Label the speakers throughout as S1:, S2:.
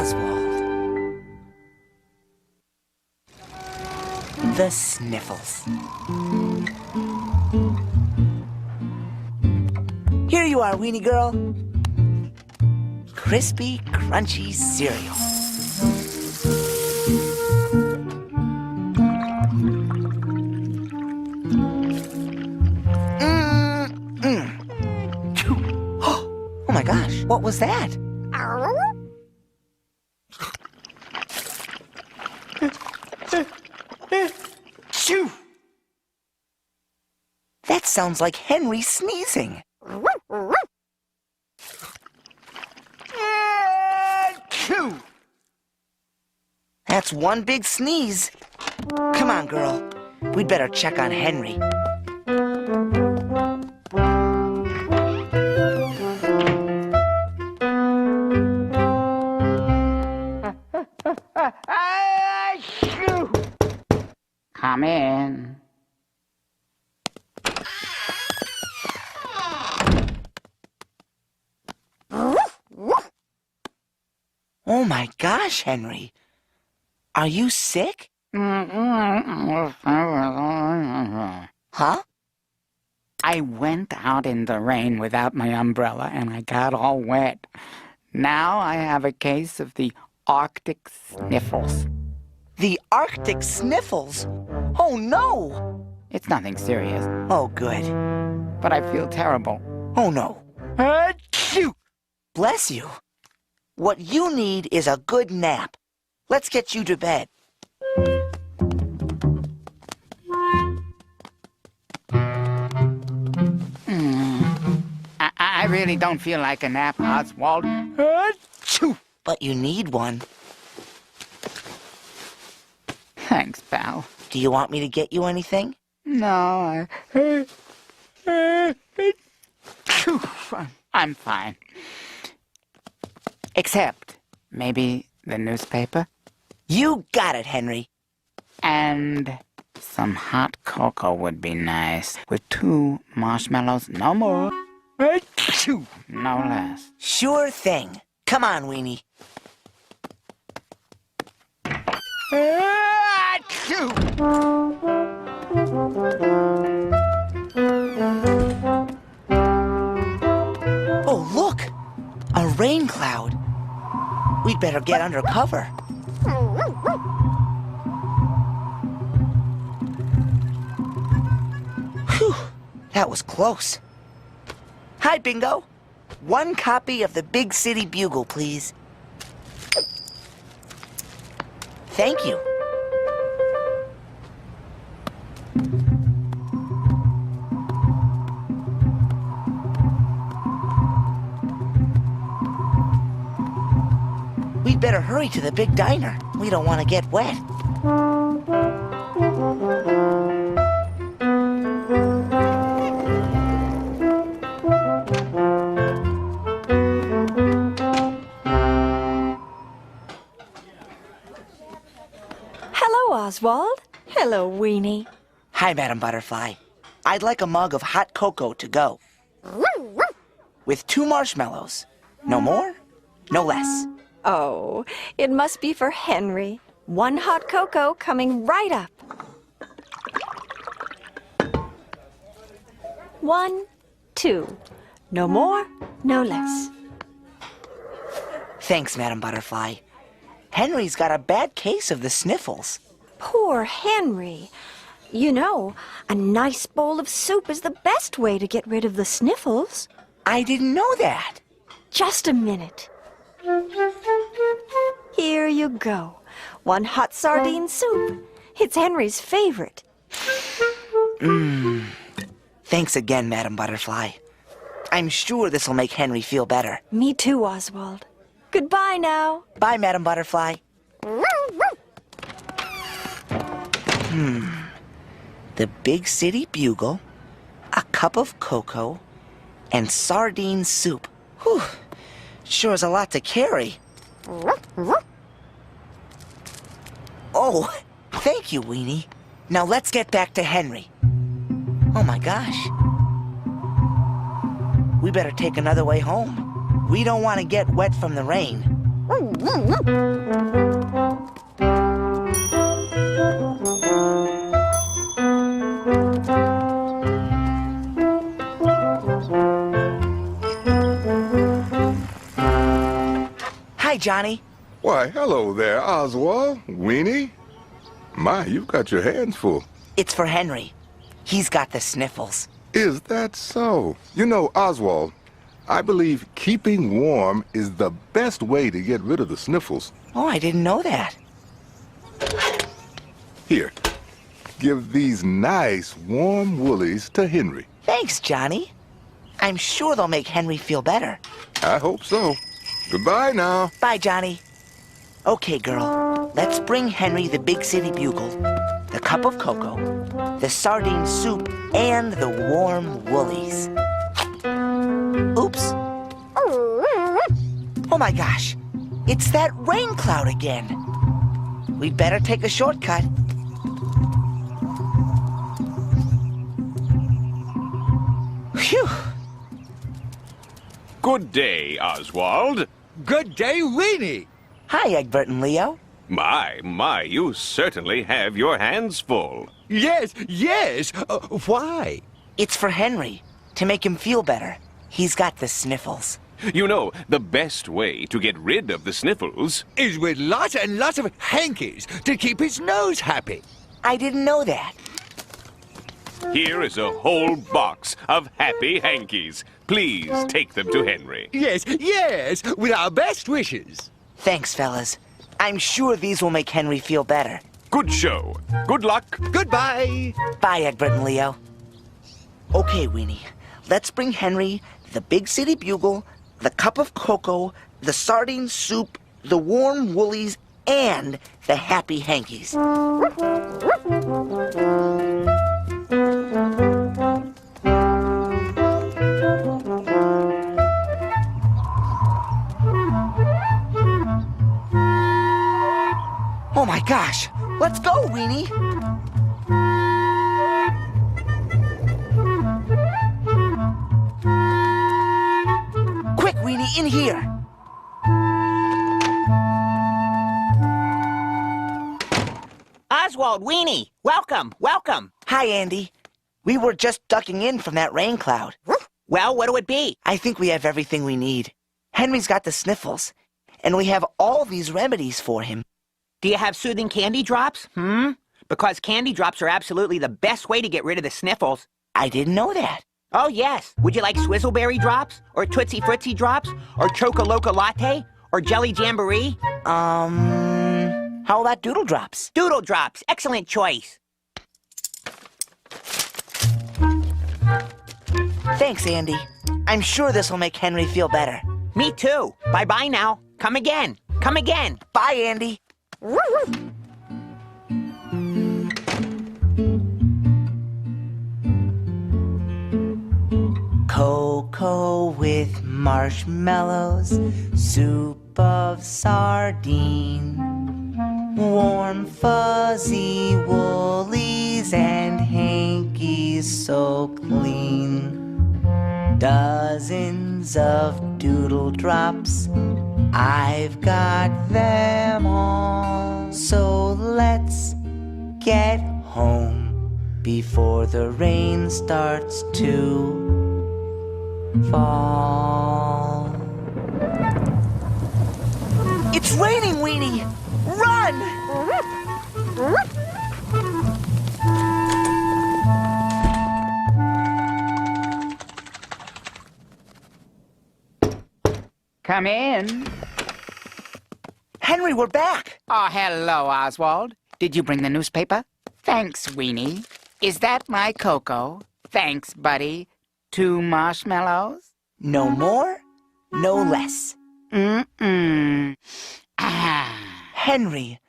S1: Oswald. The Sniffles. Here you are, Weenie Girl. Crispy, crunchy cereal. Oh my gosh, what was that? Shoo! That sounds like Henry sneezing. Achoo! That's one big sneeze. Come on, girl. We'd better check on Henry.
S2: Come in.
S1: Oh my gosh, Henry. Are you sick? Huh?
S2: I went out in the rain without my umbrella and I got all wet. Now I have a case of the Arctic sniffles.
S1: The Arctic sniffles? Oh no!
S2: It's nothing serious,
S1: Oh good.
S2: but I feel terrible.
S1: Oh no. Achoo! Bless you. What you need is a good nap. Let's get you to bed.
S2: I really don't feel like a nap, Oswald.
S1: Achoo! But you need one.
S2: Thanks, pal.
S1: Do you want me to get you anything?
S2: No, I'm fine. Except maybe the newspaper
S1: You got it, Henry.
S2: and some hot cocoa would be nice. With 2 marshmallows, no more.
S1: Achoo!
S2: No less.
S1: Sure thing. Come on, Weenie. Achoo! Oh, look! A rain cloud. We'd better get under cover. Whew, that was close. Hi, Bingo. 1 copy of the Big City Bugle, please. Thank you. We'd better hurry to the big diner. We don't want to get wet.
S3: Hello, Oswald. Hello, Weenie.
S1: Hi, Madam Butterfly. I'd like a mug of hot cocoa to go. With 2 marshmallows. No more, no less.
S3: Oh, it must be for Henry. 1 hot cocoa coming right up. 1, 2. No more, no less.
S1: Thanks, Madam Butterfly. Henry's got a bad case of the sniffles.
S3: Poor Henry. You know, a nice bowl of soup is the best way to get rid of the sniffles.
S1: I didn't know that.
S3: Just a minute. Here you go. 1 hot sardine soup. It's Henry's favorite.
S1: Thanks again, Madam Butterfly. I'm sure this'll make Henry feel better.
S3: Me too, Oswald. Goodbye now.
S1: Bye, Madam Butterfly. The Big City Bugle, a cup of cocoa, and sardine soup. Whew, sure is a lot to carry. Oh, thank you, Weenie. Now let's get back to Henry. Oh my gosh. We better take another way home. We don't want to get wet from the rain. Hi, Johnny.
S4: Why, hello there, Oswald. Weenie. My, you've got your hands full.
S1: It's for Henry. He's got the sniffles.
S4: Is that so? You know, Oswald, I believe keeping warm is the best way to get rid of the sniffles.
S1: Oh, I didn't know that.
S4: Here, give these nice warm woolies to Henry.
S1: Thanks, Johnny. I'm sure they'll make Henry feel better.
S4: I hope so. Goodbye now.
S1: Bye, Johnny. Okay, girl. Let's bring Henry the Big City Bugle, the cup of cocoa, the sardine soup, and the warm woolies. Oops. Oh my gosh. It's that rain cloud again. We'd better take a shortcut. Phew.
S5: Good day, Oswald.
S6: Good day, Weenie.
S1: Hi, Egbert and Leo.
S5: My, you certainly have your hands full.
S6: Yes. Why?
S1: It's for Henry, to make him feel better. He's got the sniffles.
S5: You know, the best way to get rid of the sniffles.
S6: Is with lots and lots of hankies to keep his nose happy.
S1: I didn't know that.
S5: Here is a whole box of happy hankies. Please take them to Henry.
S6: Yes, with our best wishes.
S1: Thanks, fellas. I'm sure these will make Henry feel better.
S5: Good show. Good luck.
S6: Goodbye.
S1: Bye, Egbert and Leo. Okay, Weenie. Let's bring Henry the Big City Bugle, the cup of cocoa, the sardine soup, the warm woolies, and the happy hankies. Oh my gosh! Let's go, Weenie! Quick, Weenie, in here!
S7: Oswald, Weenie, welcome.
S1: Hi, Andy. We were just ducking in from that rain cloud.
S7: Well, what'll it be?
S1: I think we have everything we need. Henry's got the sniffles, and we have all these remedies for him.
S7: Do you have soothing candy drops? Because candy drops are absolutely the best way to get rid of the sniffles.
S1: I didn't know that.
S7: Oh, yes. Would you like Swizzleberry drops? Or Tootsie Fruitsy drops? Or Choco-Loco Latte? Or Jelly Jamboree?
S1: How about Doodle Drops?
S7: Doodle Drops. Excellent choice.
S1: Thanks, Andy. I'm sure this will make Henry feel better.
S7: Me too. Bye-bye now. Come again.
S1: Bye, Andy. Cocoa with marshmallows, soup of sardine, warm fuzzy woolies and hankies so clean. Dozens of doodle drops, I've got them all. So let's get home before the rain starts to fall. It's raining, Weenie! Run!
S2: Come in.
S1: Henry, we're back!
S2: Oh, hello, Oswald. Did you bring the newspaper? Thanks, Weenie. Is that my cocoa? Thanks, buddy. 2 marshmallows?
S1: No more, no less. Henry,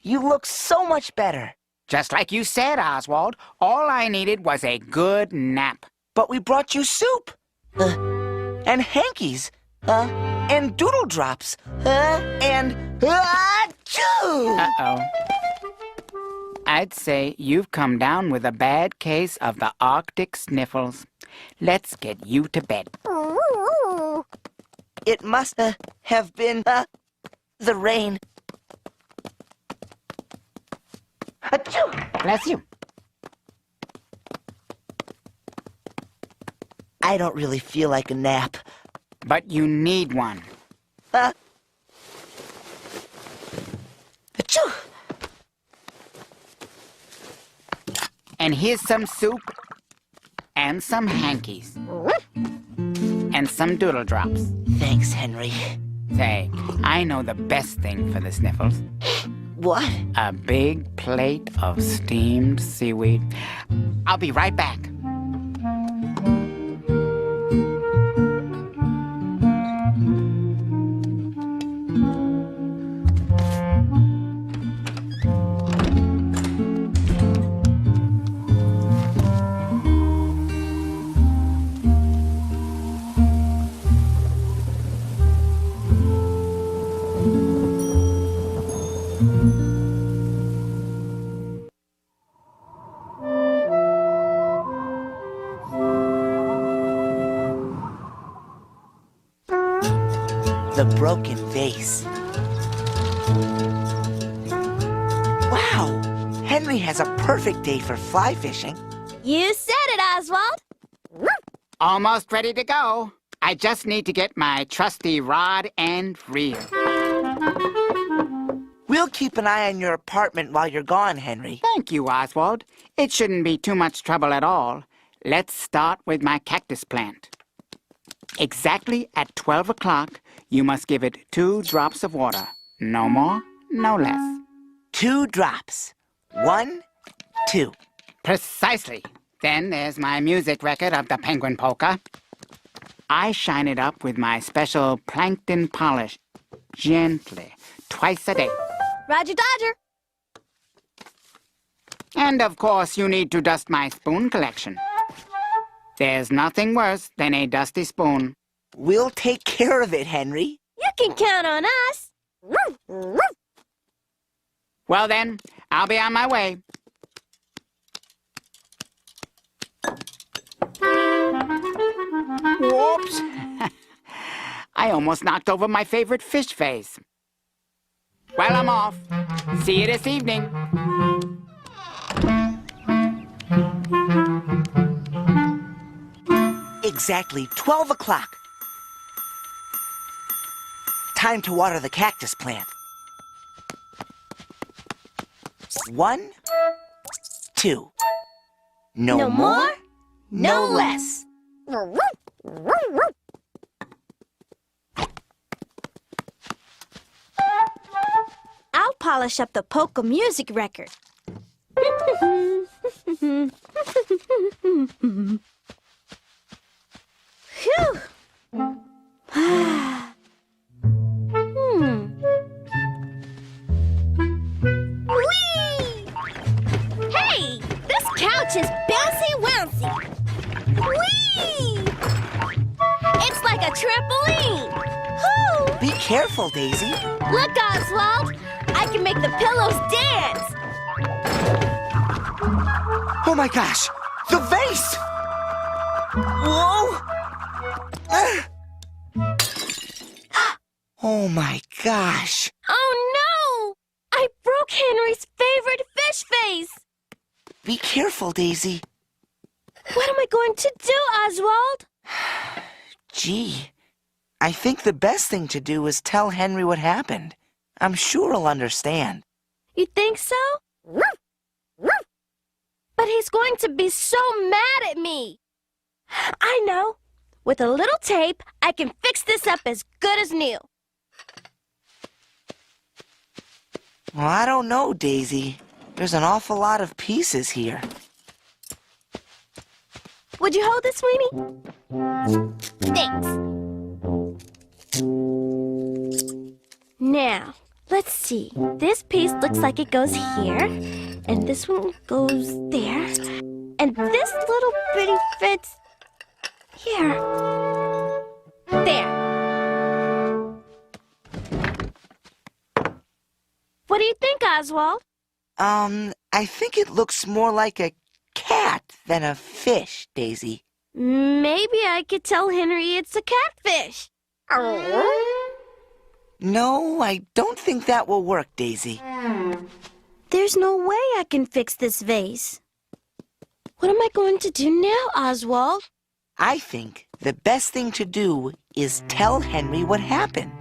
S1: you look so much better.
S2: Just like you said, Oswald, all I needed was a good nap.
S1: But we brought you soup. And hankies. And doodle drops. And... Achoo!
S2: Uh-oh. I'd say you've come down with a bad case of the Arctic sniffles. Let's get you to bed.
S1: It must have been The rain. Achoo!
S2: Bless you.
S1: I don't really feel like a nap.
S2: But you need one.
S1: Achoo!
S2: And here's some soup. And some hankies. And some doodle drops.
S1: Thanks, Henry.
S2: Say, I know the best thing for the sniffles.
S1: What?
S2: A big plate of steamed seaweed. I'll be right back.
S1: The broken vase. Wow! Henry has a perfect day for fly fishing.
S8: You said it, Oswald.
S2: Almost ready to go. I just need to get my trusty rod and reel.
S1: We'll keep an eye on your apartment while you're gone, Henry.
S2: Thank you, Oswald. It shouldn't be too much trouble at all. Let's start with my cactus plant. Exactly at 12 o'clock, you must give it 2 drops of water. No more, no less.
S1: 2 drops. 1, 2.
S2: Precisely. Then there's my music record of the penguin polka. I shine it up with my special plankton polish, gently, twice a day.
S8: Roger Dodger.
S2: And of course, you need to dust my spoon collection. There's nothing worse than a dusty spoon.
S1: We'll take care of it, Henry.
S8: You can count on us.
S2: Well then, I'll be on my way. Whoops! I almost knocked over my favorite fish vase. Well, I'm off. See you this evening.
S1: Exactly 12 o'clock. Time to water the cactus plant. 1, 2. No more, no less.
S8: I'll polish up the polka music record. Phew. Whee! Hey, this couch is bouncy wouncy. Whee! It's like a trampoline. Whoo!
S1: Be careful, Daisy.
S8: Look, Oswald, I can make the pillows dance.
S1: Oh my gosh! The vase! Whoa! Oh my gosh!
S8: Oh no! I broke Henry's favorite fish vase.
S1: Be careful, Daisy.
S8: What am I going to do, Oswald?
S1: Gee, I think the best thing to do is tell Henry what happened. I'm sure he'll understand.
S8: You think so? But he's going to be so mad at me. I know. With a little tape, I can fix this up as good as new.
S1: Well, I don't know, Daisy. There's an awful lot of pieces here.
S8: Would you hold this, Sweeney? Thanks. Now, let's see. This piece looks like it goes here, and this one goes there, and this little bitty fits here. There. What do you think, Oswald?
S1: I think it looks more like a cat than a fish, Daisy.
S8: Maybe I could tell Henry it's a catfish.
S1: No, I don't think that will work, Daisy.
S8: There's no way I can fix this vase. What am I going to do now, Oswald?
S1: I think the best thing to do is tell Henry what happened.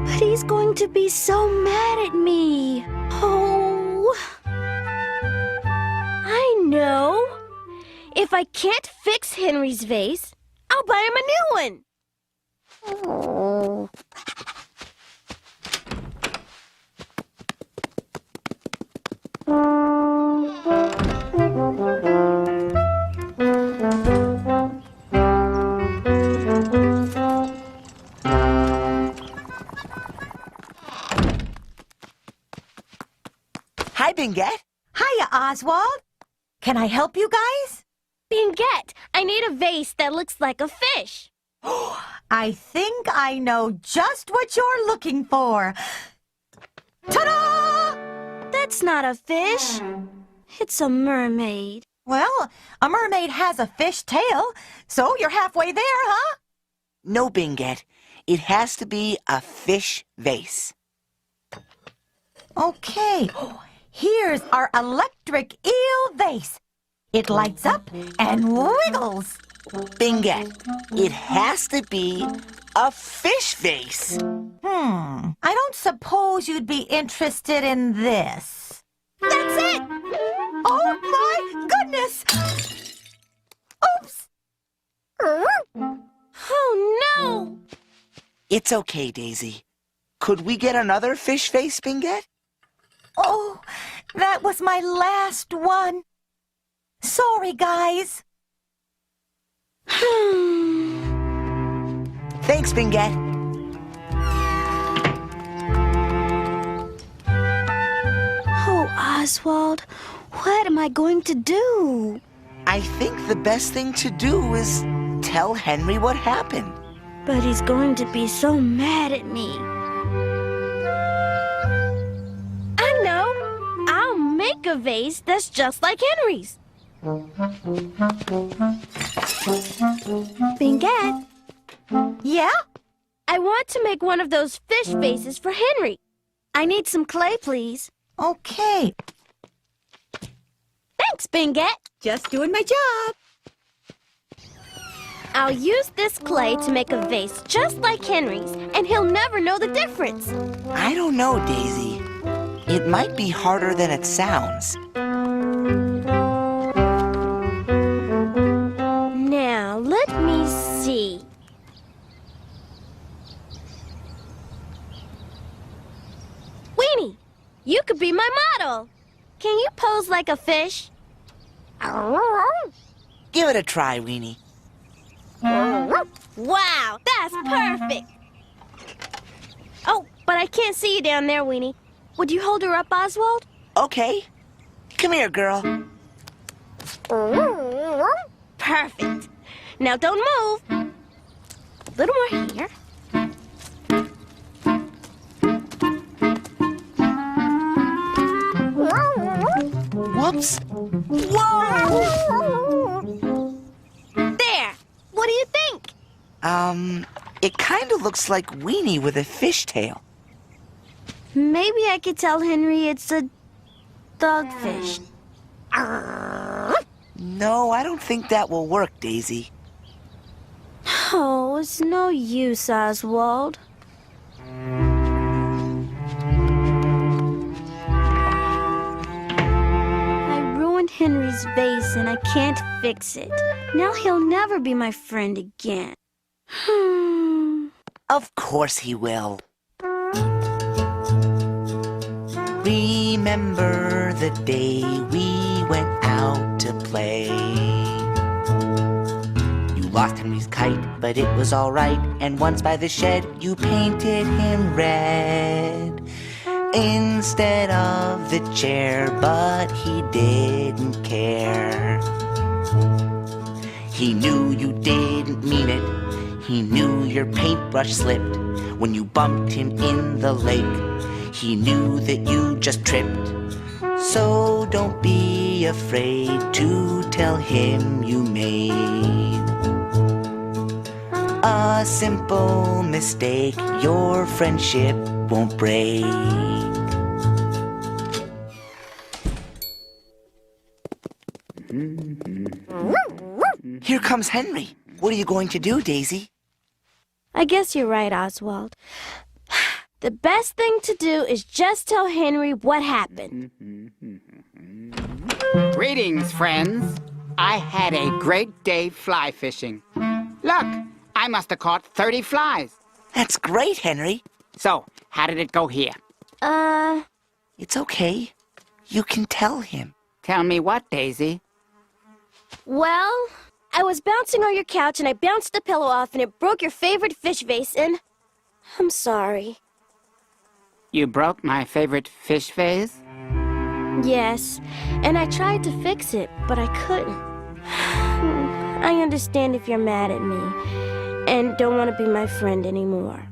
S8: But he's going to be so mad at me. Oh. I know. If I can't fix Henry's vase, I'll buy him a new one. Oh.
S1: Hi, Bingette.
S9: Hiya, Oswald. Can I help you guys?
S8: Bingette, I need a vase that looks like a fish.
S9: I think I know just what you're looking for. Ta-da!
S8: That's not a fish. It's a mermaid.
S9: Well, a mermaid has a fish tail, so you're halfway there, huh?
S1: No, Bingette. It has to be a fish vase.
S9: Okay, here's our electric eel vase. It lights up and wiggles.
S1: Bingette, it has to be a fish vase.
S9: I don't suppose you'd be interested in this.
S8: That's it!
S9: Oh, my goodness! Oops!
S8: Oh, no!
S1: It's okay, Daisy. Could we get another fish vase, Bingette?
S9: Oh, that was my last one. Sorry, guys.
S1: Thanks, Bingette.
S8: Oh, Oswald, what am I going to do?
S1: I think the best thing to do is tell Henry what happened.
S8: But he's going to be so mad at me. I know! I'll make a vase that's just like Henry's. Bingette,
S9: Yeah?
S8: I want to make one of those fish vases for Henry. I need some clay, please.
S9: Okay.
S8: Thanks, Bingette.
S9: Just doing my job.
S8: I'll use this clay to make a vase just like Henry's, and he'll never know the difference.
S1: I don't know, Daisy. It might be harder than it sounds.
S8: Now, let me see. Weenie, you could be my model. Can you pose like a fish?
S1: Give it a try, Weenie.
S8: Wow, that's perfect. Oh, but I can't see you down there, Weenie. Would you hold her up, Oswald?
S1: Okay. Come here, girl.
S8: Perfect. Now don't move. A little more here.
S1: Whoops. Whoa!
S8: There. What do you think?
S1: It kind of looks like Weenie with a fishtail.
S8: Maybe I could tell Henry it's a dogfish.
S1: No, I don't think that will work, Daisy.
S8: Oh, it's no use, Oswald. I ruined Henry's vase and I can't fix it. Now he'll never be my friend again.
S1: Of course he will. Remember the day we went out to play. You lost Henry's kite, but it was all right. And once by the shed, you painted him red instead of the chair, but he didn't care. He knew you didn't mean it. He knew your paintbrush slipped when you bumped him in the lake. He knew that you just tripped. So don't be afraid to tell him you made a simple mistake. Your friendship won't break. Here comes Henry. What are you going to do, Daisy?
S8: I guess you're right, Oswald. The best thing to do is just tell Henry what happened.
S2: Greetings, friends. I had a great day fly fishing. Look, I must have caught 30 flies.
S1: That's great, Henry.
S2: So, how did it go here?
S1: It's okay. You can tell him.
S2: Tell me what, Daisy?
S8: Well, I was bouncing on your couch and I bounced the pillow off and it broke your favorite fish vase and I'm sorry.
S2: You broke my favorite fish vase?
S8: Yes, and I tried to fix it, but I couldn't. I understand if you're mad at me and don't want to be my friend anymore.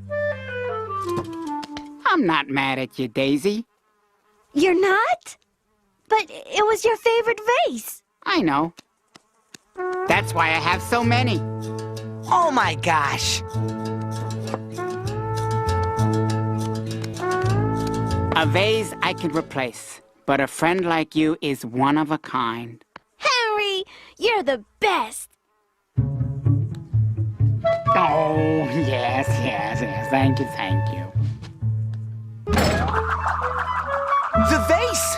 S2: I'm not mad at you, Daisy.
S8: You're not? But it was your favorite vase.
S2: I know. That's why I have so many.
S1: Oh my gosh.
S2: A vase I can replace, but a friend like you is one of a kind.
S8: Henry, you're the best.
S2: Oh, yes. Thank you.
S1: The vase!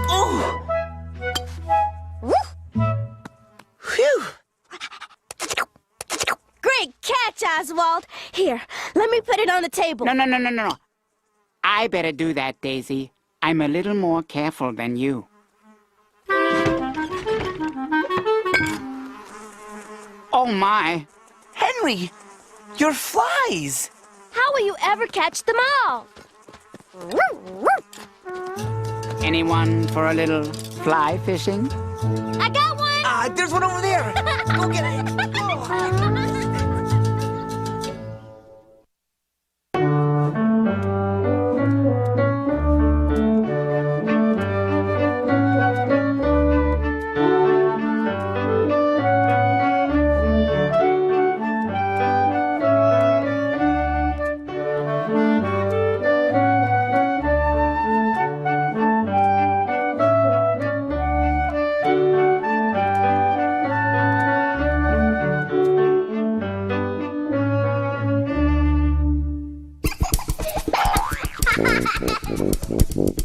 S1: Oh! Phew!
S8: Great catch, Oswald. Here, let me put it on the table.
S2: No. I better do that, Daisy. I'm a little more careful than you. Oh, my.
S1: Henry! Your flies!
S8: How will you ever catch them all?
S2: Anyone for a little fly fishing?
S8: I got one!
S1: There's one over there! Go get it!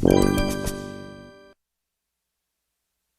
S4: Oh.